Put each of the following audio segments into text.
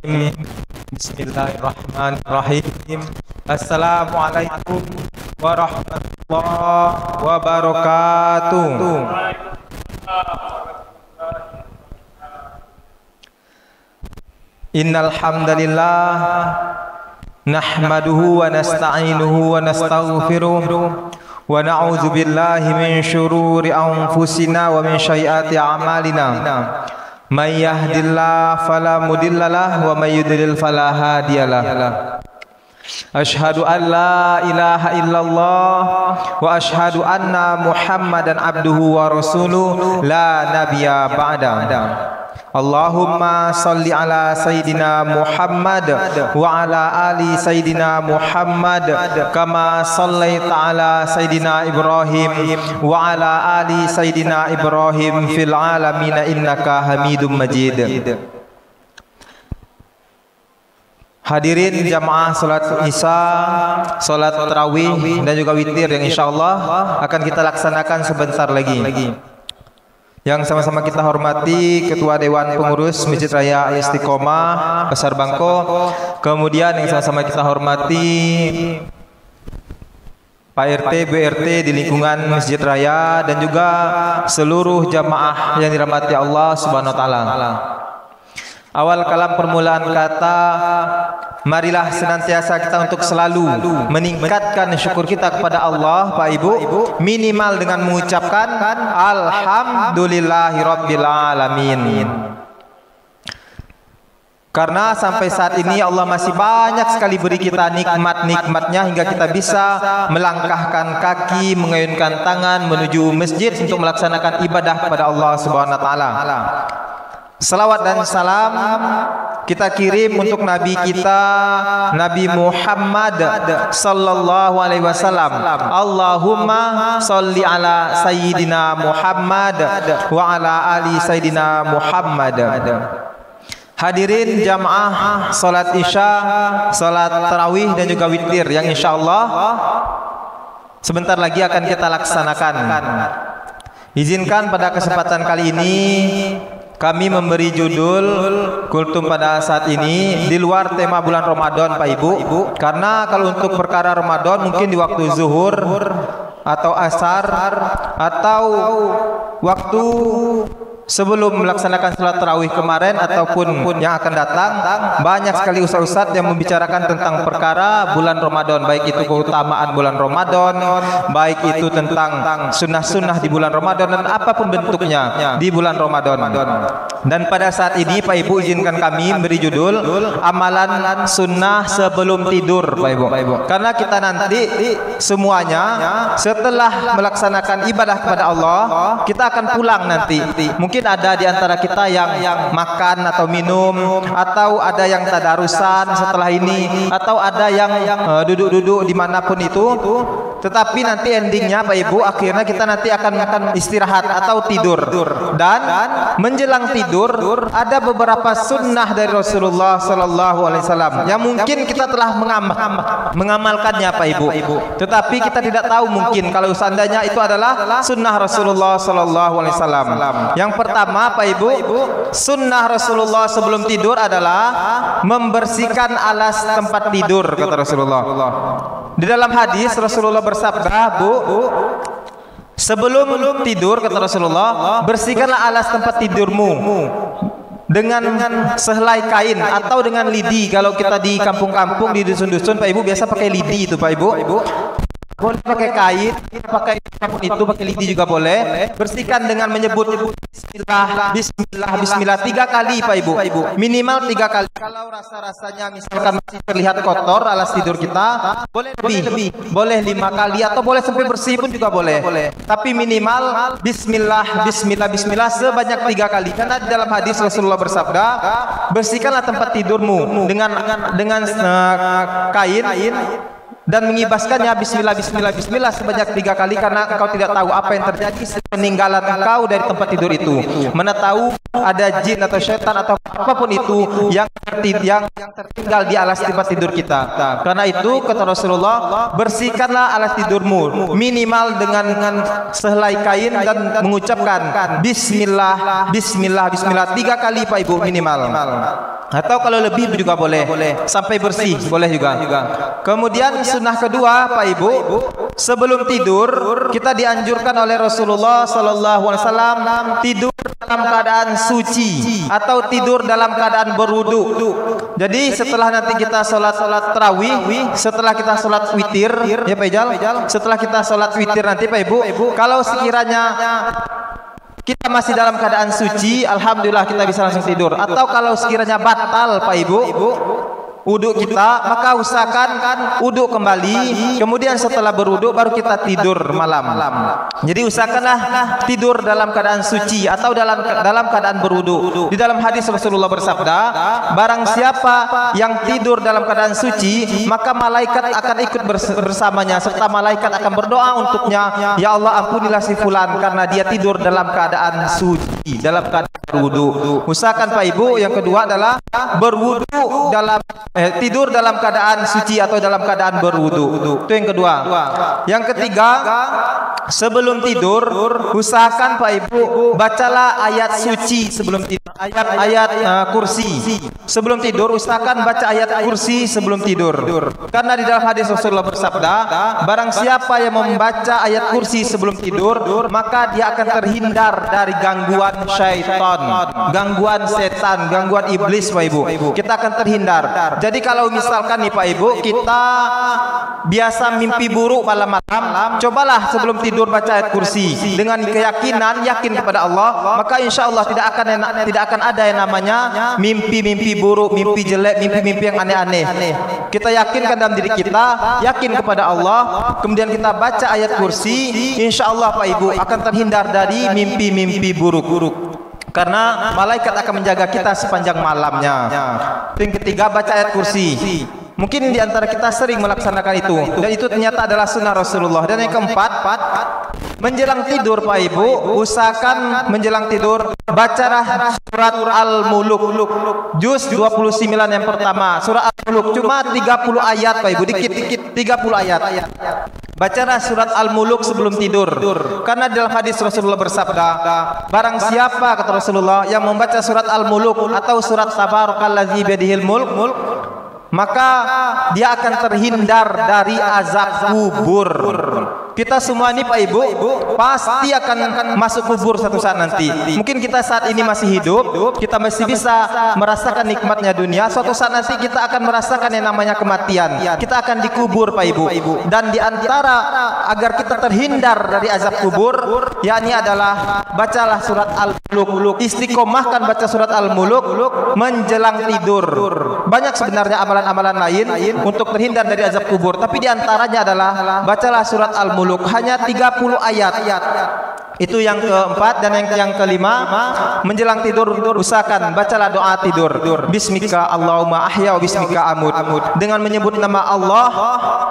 Bismillahirrahmanirrahim. Assalamualaikum warahmatullahi wabarakatuh. Innal hamdalillah nahmaduhu wa nasta'inuhu wa nastaghfiruh wa na'udzu billahi min syururi anfusina wa min sayyiati a'malina. May yahdihillahu fala mudhillalah wa may yudlil fala hadiyalah. Asyhadu an la ilaha illallah wa asyhadu anna Muhammadan abduhu wa rasuluh la nabiyya ba'da. Allahumma salli ala Sayyidina Muhammad wa ala ali Sayyidina Muhammad kama sallaita ala Sayyidina Ibrahim wa ala ali Sayyidina Ibrahim fil alamin innaka Hamidum Majid. Hadirin jamaah salat Isya, salat tarawih dan juga witir yang insyaallah akan kita laksanakan sebentar lagi. Yang sama-sama kita hormati Ketua Dewan Pengurus Masjid Raya Istiqomah Pasar Bangko, kemudian yang sama-sama kita hormati Pak RT, BRT di lingkungan Masjid Raya dan juga seluruh jamaah yang dirahmati Allah Subhanahu wa taala. Awal kalam permulaan kata, marilah senantiasa kita untuk selalu meningkatkan syukur kita kepada Allah, Pak Ibu, minimal dengan mengucapkan Alhamdulillahirabbil alamin. Karena sampai saat ini Allah masih banyak sekali beri kita nikmat-nikmatnya hingga kita bisa melangkahkan kaki, mengayunkan tangan menuju masjid untuk melaksanakan ibadah kepada Allah Subhanahu wa taala. Salawat dan salam kita kirim untuk Nabi kita, Nabi Muhammad sallallahu alaihi wasallam. Allahumma salli ala Sayyidina Muhammad wa ala ali Sayyidina Muhammad. Hadirin jamaah salat Isya, salat tarawih dan juga witir yang insyaallah sebentar lagi akan kita laksanakan. Izinkan pada kesempatan kali ini kami memberi judul kultum pada saat ini di luar tema bulan Ramadan, Pak Ibu. Karena kalau untuk perkara Ramadan mungkin di waktu zuhur atau asar atau waktu sebelum melaksanakan salat tarawih kemarin ataupun yang akan datang, banyak sekali ustaz-ustaz yang membicarakan tentang perkara bulan Ramadan, baik itu keutamaan bulan Ramadan, baik itu tentang sunnah-sunnah di bulan Ramadan dan apapun bentuknya di bulan Ramadan. Dan pada saat ini Pak Ibu izinkan kami beri judul amalan sunnah sebelum tidur, Pak Ibu. Karena kita nanti semuanya setelah melaksanakan ibadah kepada Allah, kita akan pulang nanti. Mungkin ada di antara kita yang makan atau minum, atau ada yang tadarusan setelah ini, atau ada yang duduk-duduk dimanapun itu. Tetapi nanti endingnya Pak Ibu, akhirnya kita nanti akan istirahat atau tidur. Dan menjelang tidur ada beberapa sunnah dari Rasulullah Sallallahu Alaihi Wasallam yang mungkin kita telah mengamalkannya, Pak Ibu. Tetapi kita tidak tahu mungkin kalau seandainya itu adalah sunnah Rasulullah Sallallahu Alaihi Wasallam. Yang pertama, Pak Ibu, sunnah Rasulullah sebelum tidur adalah membersihkan alas tempat tidur, kata Rasulullah. Di dalam hadis Rasulullah bersabda, Bu, sebelum tidur, kata Rasulullah, bersihkanlah alas tempat tidurmu dengan sehelai kain atau dengan lidi. Kalau kita di kampung-kampung, di dusun-dusun, Pak Ibu biasa pakai lidi itu, Pak Ibu. Boleh pakai kain, pakai itu, pakai lidi juga boleh. Bersihkan dengan menyebut Bismillah, Bismillah, Bismillah 3 kali, Pak Ibu. Minimal 3 kali. Kalau rasa-rasanya misalkan masih terlihat kotor alas tidur kita, boleh lebih, boleh 5 kali atau boleh sampai bersih pun juga boleh. Tapi minimal Bismillah, Bismillah, Bismillah sebanyak 3 kali. Karena di dalam hadis Rasulullah bersabda, bersihkanlah tempat tidurmu dengan kain dan mengibaskannya Bismillah, Bismillah, Bismillah sebanyak 3 kali, karena engkau tidak tahu apa yang terjadi peninggalan engkau dari tempat tidur itu. Mana tahu ada jin atau syaitan atau apapun itu yang tertinggal di alas tempat tidur kita. Karena itu kata Rasulullah, bersihkanlah alas tidurmu minimal dengan sehelai kain dan mengucapkan Bismillah, Bismillah, Bismillah 3 kali, Pak Ibu, minimal. Atau kalau lebih juga boleh, sampai bersih boleh juga. Kemudian sunnah kedua Pak Ibu, sebelum tidur kita dianjurkan oleh Rasulullah sallallahu alaihi wasallam tidur dalam keadaan suci atau tidur dalam keadaan berwudu. Jadi setelah nanti kita salat tarawih, setelah kita salat witir, ya Pak Ijal, setelah kita salat witir nanti Pak Ibu, kalau sekiranya kita masih dalam keadaan suci, alhamdulillah kita bisa langsung tidur. Atau kalau sekiranya batal Pak Ibu wudu kita, maka usahakan wudu kembali, kemudian setelah berwudu baru kita tidur malam. Jadi usahakanlah tidur dalam keadaan suci atau dalam keadaan berwudu. Di dalam hadis Rasulullah bersabda, barang siapa yang tidur dalam keadaan suci, maka malaikat akan ikut bersamanya serta malaikat akan berdoa untuknya, ya Allah ampunilah si fulan karena dia tidur dalam keadaan suci, dalam keadaan berwudu. Usahakan Pak Ibu. Yang kedua adalah berwudu dalam tidur dalam keadaan suci atau dalam keadaan berwudu. Itu yang kedua. Yang ketiga, sebelum tidur usahakan Pak Ibu bacalah ayat suci sebelum tidur. Ayat kursi. Sebelum tidur usahakan baca ayat kursi sebelum tidur. Karena di dalam hadis Rasulullah bersabda, barang siapa yang membaca ayat kursi sebelum tidur, maka dia akan terhindar dari gangguan syaitan, gangguan setan, gangguan iblis Pak Ibu. Kita akan terhindar. Jadi kalau misalkan nih Pak Ibu, kita biasa mimpi buruk malam-malam, cobalah sebelum tidur baca ayat kursi dengan keyakinan, yakin kepada Allah, maka insya Allah tidak akan ada yang namanya mimpi-mimpi buruk, mimpi jelek, mimpi-mimpi yang aneh-aneh. Kita yakinkan dalam diri kita, yakin kepada Allah, kemudian kita baca ayat kursi, insya Allah Pak Ibu akan terhindar dari mimpi-mimpi buruk. Karena malaikat akan menjaga kita sepanjang malamnya. Yang ketiga, baca ayat kursi. Mungkin di antara kita sering melaksanakan itu, dan itu ternyata adalah sunnah Rasulullah. Dan yang keempat, menjelang tidur Pak Ibu, usahakan menjelang tidur bacalah surat Al-Muluk, juz 29 yang pertama. Surat Al-Muluk cuma 30 ayat Pak Ibu, dikit-dikit 30 ayat. Bacalah surat Al-Muluk sebelum tidur. Karena dalam hadis Rasulullah bersabda, barang siapa kata Rasulullah yang membaca surat Al-Muluk atau surat Tabarakalladzi biyadihil mulk, maka dia akan terhindar dari azab kubur. Kita semua ini Pak Ibu pasti akan masuk kubur suatu saat nanti. Mungkin kita saat ini masih hidup, kita masih bisa merasakan nikmatnya dunia. Suatu saat nanti kita akan merasakan yang namanya kematian. Kita akan dikubur Pak Ibu. Dan di antara agar kita terhindar dari azab kubur, yakni adalah bacalah surat Al-Muluk. Istiqomahkan baca surat Al-Muluk menjelang tidur. Banyak sebenarnya amalan-amalan lain untuk terhindar dari azab kubur, tapi di antaranya adalah bacalah surat Al-Muluk. Hanya 30 ayat. Itu yang keempat. Dan yang kelima, menjelang tidur usahakan bacalah doa tidur. Bismika Allahumma ahya wa bismika amut. Dengan menyebut nama Allah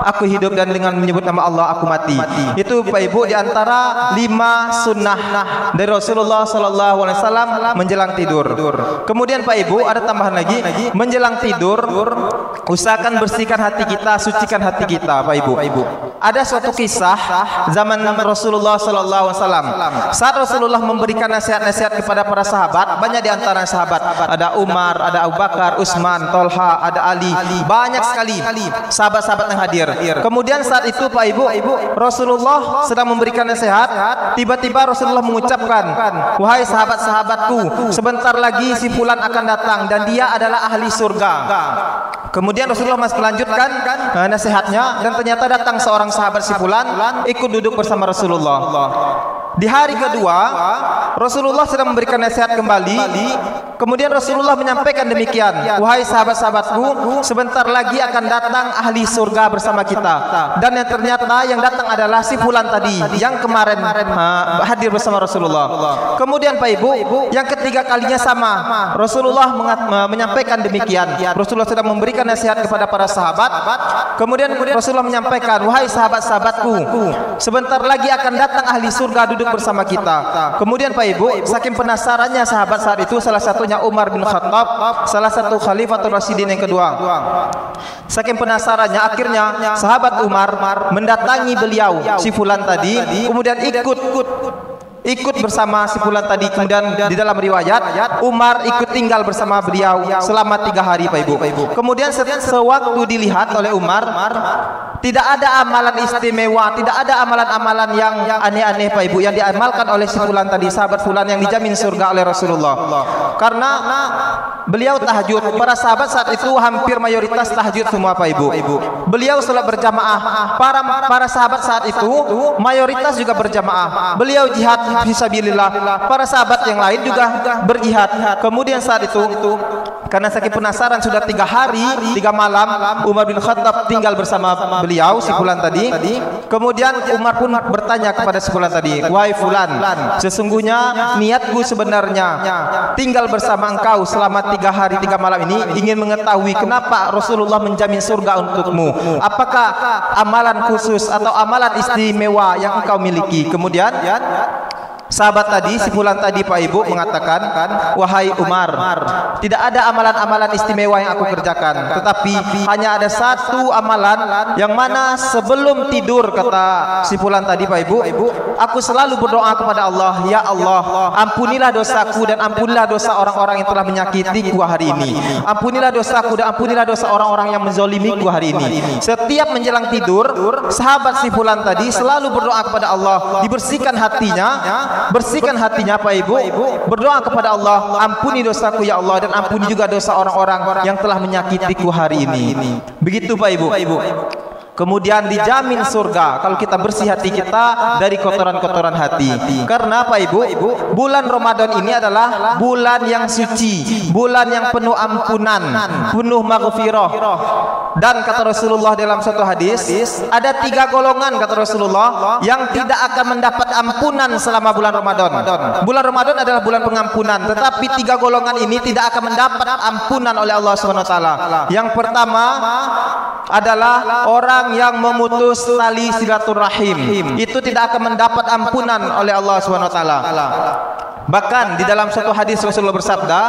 aku hidup, dan dengan menyebut nama Allah aku mati. Itu Pak Ibu di antara 5 sunnah dari Rasulullah sallallahu alaihi wasallam menjelang tidur. Kemudian Pak Ibu ada tambahan lagi, menjelang tidur usahakan bersihkan hati kita, sucikan hati kita Pak Ibu. Ada suatu kisah zaman Rasulullah sallallahu alaihi wasallam. Saat Rasulullah memberikan nasihat-nasihat kepada para sahabat, banyak di antara sahabat, ada Umar, ada Abu Bakar, Utsman, Tolha, ada Ali, banyak sekali sahabat-sahabat yang hadir. Kemudian saat itu Pak Ibu, Rasulullah sedang memberikan nasihat, tiba-tiba Rasulullah mengucapkan, wahai sahabat-sahabatku, sebentar lagi si fulan akan datang dan dia adalah ahli surga. Kemudian Rasulullah masih melanjutkan nasihatnya, dan ternyata datang seorang sahabat si fulan ikut duduk bersama Rasulullah. Di hari kedua Rasulullah sedang memberikan nasihat kembali. Kemudian Rasulullah menyampaikan demikian, wahai sahabat-sahabatku, sebentar lagi akan datang ahli surga bersama kita. Dan yang ternyata yang datang adalah si fulan tadi yang kemarin hadir bersama Rasulullah. Kemudian Pak Ibu, yang ketiga kalinya sama, Rasulullah menyampaikan demikian. Rasulullah sedang memberikan nasihat kepada para sahabat. Kemudian Rasulullah menyampaikan, wahai sahabat-sahabatku, sebentar lagi akan datang ahli surga duduk bersama kita. Kemudian Pak Ibu, saking penasarannya sahabat saat itu, salah satunya Umar bin Khattab, salah satu Khalifatul Rasyidin yang kedua. Saking penasarannya, akhirnya sahabat Umar mendatangi beliau si fulan tadi, kemudian ikut ikut bersama si fulan tadi. Kemudian di dalam riwayat Umar ikut tinggal bersama beliau selama 3 hari Pak Ibu. Kemudian sewaktu dilihat oleh Umar, tidak ada amalan istimewa, tidak ada amalan-amalan yang aneh-aneh Pak Ibu yang diamalkan oleh si fulan tadi, sahabat fulan yang dijamin surga oleh Rasulullah. Karena beliau tahajud. Para sahabat saat itu hampir mayoritas tahajud semua Pak Ibu. Beliau salat berjamaah. Para sahabat saat itu mayoritas juga berjamaah. Beliau jihad fisabilillah. Para sahabat yang lain juga berjihad. Kemudian saat itu karena saking penasaran sudah 3 hari 3 malam Umar bin Khattab tinggal bersama beliau si fulan tadi. Kemudian Umar pun bertanya kepada si fulan tadi, "Wahai fulan, sesungguhnya niatku sebenarnya tinggal bersama engkau selama 3 hari 3 malam ini ingin mengetahui kenapa Rasulullah menjamin surga untukmu. Apakah amalan khusus atau amalan istimewa yang engkau miliki?" Kemudian sahabat tadi, si fulan tadi Pak Ibu mengatakan, "Wahai Umar, tidak ada amalan-amalan istimewa yang aku kerjakan, tetapi hanya ada satu amalan yang mana sebelum tidur," kata si fulan tadi Pak Ibu, "aku selalu berdoa kepada Allah, ya Allah, ampunilah dosaku dan ampunilah dosa orang-orang yang telah menyakitiku hari ini. Ampunilah dosaku dan ampunilah dosa orang-orang yang menzolimiku hari ini." Setiap menjelang tidur, sahabat si fulan tadi selalu berdoa kepada Allah, dibersihkan hatinya Pak Ibu, berdoa kepada Allah, "Ampuni dosaku ya Allah dan ampuni juga dosa orang-orang yang telah menyakitiku hari ini." Begitu Pak Ibu. Kemudian dijamin surga kalau kita bersih hati kita dari kotoran-kotoran hati. Karena Pak Ibu, bulan Ramadan ini adalah bulan yang suci, bulan yang penuh ampunan, penuh maghfirah. Dan kata Rasulullah dalam satu hadis, ada 3 golongan kata Rasulullah yang tidak akan mendapat ampunan selama bulan Ramadan. Bulan Ramadan adalah bulan pengampunan, tetapi 3 golongan ini tidak akan mendapat ampunan oleh Allah Subhanahu wa taala. Yang pertama adalah orang yang memutus tali silaturahim. Itu tidak akan mendapat ampunan oleh Allah Subhanahu wa taala. Bahkan di dalam satu hadis Rasulullah bersabda,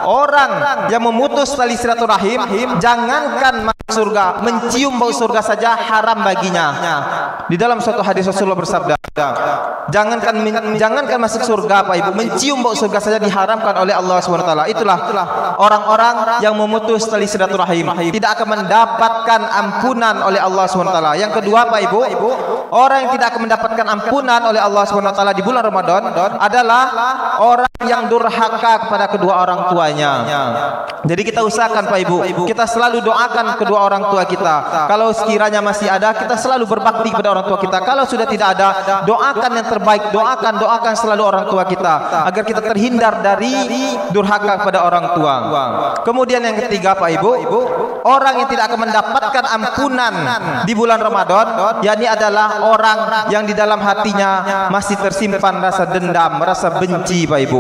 orang yang memutus tali silaturahim jangankan masuk surga, mencium bau surga saja haram baginya. Di dalam suatu hadis Rasulullah bersabda, jangankan masuk surga Pak Ibu, mencium bau surga saja diharamkan oleh Allah Subhanahu wa taala. Itulah orang-orang yang memutus tali silaturahim, tidak akan mendapatkan ampunan oleh Allah Subhanahu wa taala. Yang kedua Pak Ibu, orang yang tidak akan mendapatkan ampunan oleh Allah Subhanahu wa taala di bulan Ramadan adalah orang yang durhaka kepada kedua orang tuanya. Jadi kita usahakan Pak Ibu, kita selalu doakan kedua orang tua kita. Kalau sekiranya masih ada, kita selalu berbakti kepada orang tua kita. Kalau sudah tidak ada, doakan yang terbaik, doakan selalu orang tua kita agar kita terhindar dari durhaka kepada orang tua. Kemudian yang ketiga Pak Ibu, orang yang tidak akan mendapatkan ampunan di bulan Ramadan, yakni adalah orang yang di dalam hatinya masih tersimpan rasa dendam, rasa benci Pak Ibu.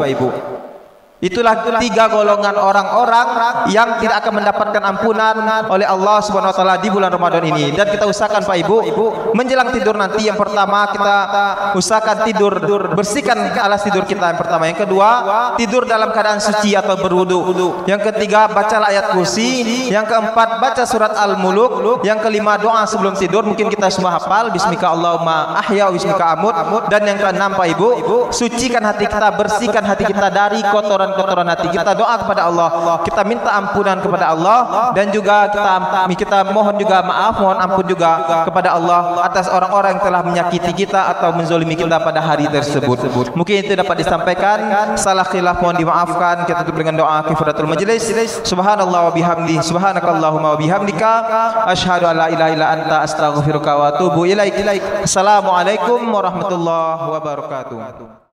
Itulah 3 golongan orang-orang yang tidak akan mendapatkan ampunan oleh Allah Subhanahu wa taala di bulan Ramadan ini. Dan kita usahakan Pak Ibu, menjelang tidur nanti, yang pertama kita usahakan tidur, bersihkan alas tidur kita yang pertama. Yang kedua, tidur dalam keadaan suci atau berwudu. Yang ketiga, bacalah ayat kursi. Yang keempat, baca surat Al-Muluk. Yang kelima, doa sebelum tidur. Mungkin kita semua hafal, bismika Allahumma ahya wa bismika amut. Dan yang keenam Pak Ibu, sucikan hati kita, bersihkan hati kita dari kotoran hati. Kita doa kepada Allah, kita minta ampunan kepada Allah, dan juga kita mohon juga maaf, mohon ampun juga kepada Allah atas orang-orang yang telah menyakiti kita atau menzolimi kita pada hari tersebut. Mungkin itu dapat disampaikan. Salah khilaf mohon dimaafkan. Kita tutup dengan doa kifaratul majlis. Subhanallah wa bihamdi, subhanakallahumma wa bihamdika, asyhadu an la ilaha illa anta, astaghfiruka wa atubu ilaik. Assalamualaikum warahmatullahi wabarakatuh.